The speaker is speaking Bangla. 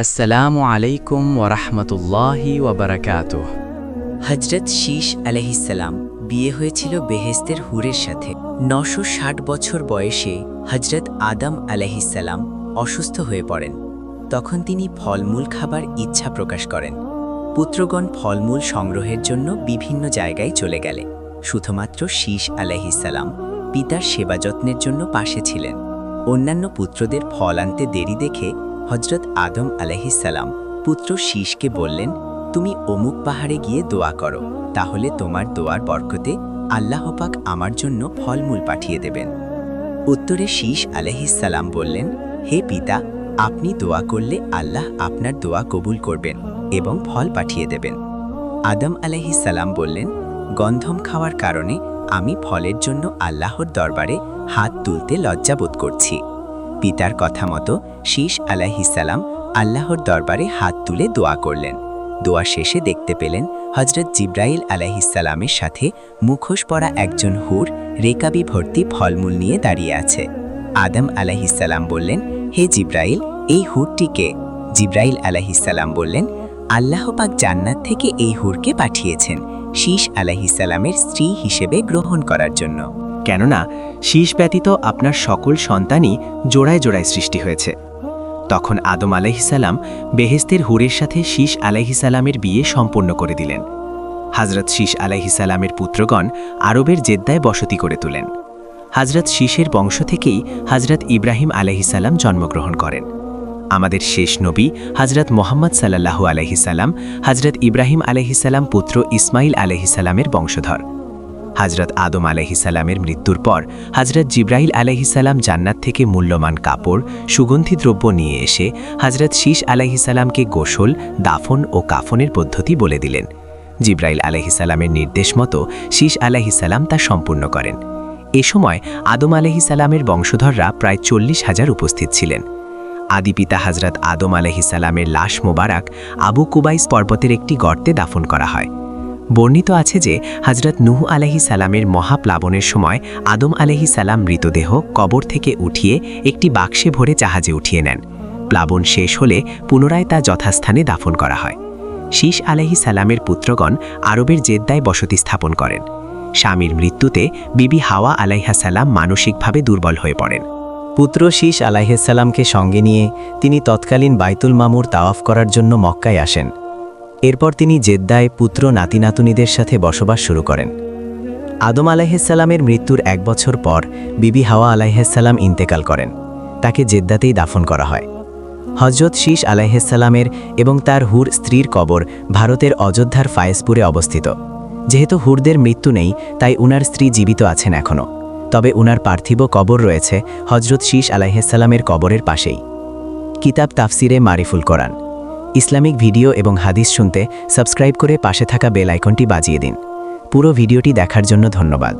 আসসালামু আলাইকুম ওরহমতুল্লাহি ওবরাকাতুহ। হজরত শীশ আলাইহিসসালাম বিয়ে হয়েছিল বেহেস্তের হুরের সাথে। 960 বছর বয়সে হজরত আদম আলাইহিসসালাম অসুস্থ হয়ে পড়েন। তখন তিনি ফলমূল খাবার ইচ্ছা প্রকাশ করেন। পুত্রগণ ফলমূল সংগ্রহের জন্য বিভিন্ন জায়গায় চলে গেলে শুধুমাত্র শীশ আলাইহিসসালাম পিতার সেবা যত্নের জন্য পাশে ছিলেন। অন্যান্য পুত্রদের ফল আনতে দেরি দেখে হজরত আদম আলাইহিসসালাম পুত্র শীশকে বললেন, তুমি অমুক পাহাড়ে গিয়ে দোয়া করো, তাহলে তোমার দোয়ার বরকতে আল্লাহ পাক আমার জন্য ফলমূল পাঠিয়ে দেবেন। উত্তরে শীশ আলাইহিসসালাম বললেন, হে পিতা, আপনি দোয়া করলে আল্লাহ আপনার দোয়া কবুল করবেন এবং ফল পাঠিয়ে দেবেন। আদম আলাইহিসসালাম বললেন, গন্ধম খাওয়ার কারণে আমি ফলের জন্য আল্লাহর দরবারে হাত তুলতে লজ্জাবোধ করছি। পিতার কথা মতো শীশ আলাইহিসসালাম আল্লাহর দরবারে হাত তুলে দোয়া করলেন। দোয়া শেষে দেখতে পেলেন হজরত জিব্রাইল আলাইহিসসালামের সাথে মুখোশ পরা একজন হুর রেকাবি ভর্তি ফলমূল নিয়ে দাঁড়িয়ে আছে। আদম আলাইহিসসালাম বললেন, হে জিব্রাইল, এই হুরটিকে? জিব্রাইল আলাইহিসসালাম বললেন, আল্লাহ পাক জান্নাত থেকে এই হুরকে পাঠিয়েছেন শীশ আলাইহিসসালামের স্ত্রী হিসেবে গ্রহণ করার জন্য। কেননা শীষ ব্যতীত আপনার সকল সন্তানই জোড়ায় জোড়ায় সৃষ্টি হয়েছে। তখন আদম আলাইহিসসালাম বেহেস্তের হুরের সাথে শীষ আলাইহিসসালামের বিয়ে সম্পন্ন করে দিলেন। হজরত শীশ আলাইহিসসালামের পুত্রগণ আরবের জেদ্দায় বসতি করে তোলেন। হজরত শীষের বংশ থেকেই হজরত ইব্রাহিম আলাইহিসসালাম জন্মগ্রহণ করেন। আমাদের শেষ নবী হজরত মোহাম্মদ সাল্লাল্লাহু আলাইহিসসালাম হজরত ইব্রাহিম আলাইহিসসালাম পুত্র ইসমাইল আলাইহিসসালামের বংশধর। হজরত আদম আলাইহিসসালামের মৃত্যুর পর হজরত জিব্রাইল আলাইহিসসালাম জান্নাত থেকে মূল্যবান কাপড়, সুগন্ধি দ্রব্য নিয়ে এসে হজরত শীশ আলাইহিসসালামকে গোসল, দাফন ও কাফনের পদ্ধতি বলে দিলেন। জিব্রাইল আলাইহিসসালামের নির্দেশ মতো শীশ আলাইহিসসালাম তা সম্পূর্ণ করেন। এ সময় আদম আলাইহিসসালামের বংশধররা প্রায় 40,000 উপস্থিত ছিলেন। আদিপিতা হজরত আদম আলাইহিসসালামের লাশ মোবারক আবু কুবাইস পর্বতের একটি গর্তে দাফন করা হয়। বর্ণিত আছে যে হজরত নূহ আলাইহিসসালামের মহাপ্লাবনের সময় আদম আলাইহিসসালাম মৃতদেহ কবর থেকে উঠিয়ে একটি বাক্সে ভরে জাহাজে উঠিয়ে নেন। প্লাবন শেষ হলে পুনরায় তা যথাস্থানে দাফন করা হয়। শীশ আলাইহিসসালামের পুত্রগণ আরবের জেদ্দায় বসতি স্থাপন করেন। স্বামীর মৃত্যুতে বিবি হাওয়া আলাইহাসালাম মানসিকভাবে দুর্বল হয়ে পড়েন। পুত্র শীশ আলাইহিসসালামকে সঙ্গে নিয়ে তিনি তৎকালীন বাইতুল মামুর তাওয়াফ করার জন্য মক্কায় আসেন। এরপর তিনি জেদ্দায় পুত্র নাতিনাতুনিদের সাথে বসবাস শুরু করেন। আদম আলাইহিসসালামের মৃত্যুর 1 বছর পর বিবি হাওয়া আলাইহিসসালাম ইন্তেকাল করেন। তাকে জেদ্দাতেই দাফন করা হয়। হজরত শীশ আলাইহিসসালামের এবং তার হুর স্ত্রীর কবর ভারতের অযোধ্যার ফায়েজপুরে অবস্থিত। যেহেতু হুরদের মৃত্যু নেই, তাই উনার স্ত্রী জীবিত আছেন এখনও। তবে উনার পার্থিব কবর রয়েছে হজরত শীশ আলাইহিসসালামের কবরের পাশেই। কিতাব তাফসিরে মারিফুল কোরআন। ইসলামিক ভিডিও এবং হাদিস শুনতে সাবস্ক্রাইব করে পাশে থাকা বেল আইকনটি বাজিয়ে দিন। পুরো ভিডিওটি দেখার জন্য ধন্যবাদ।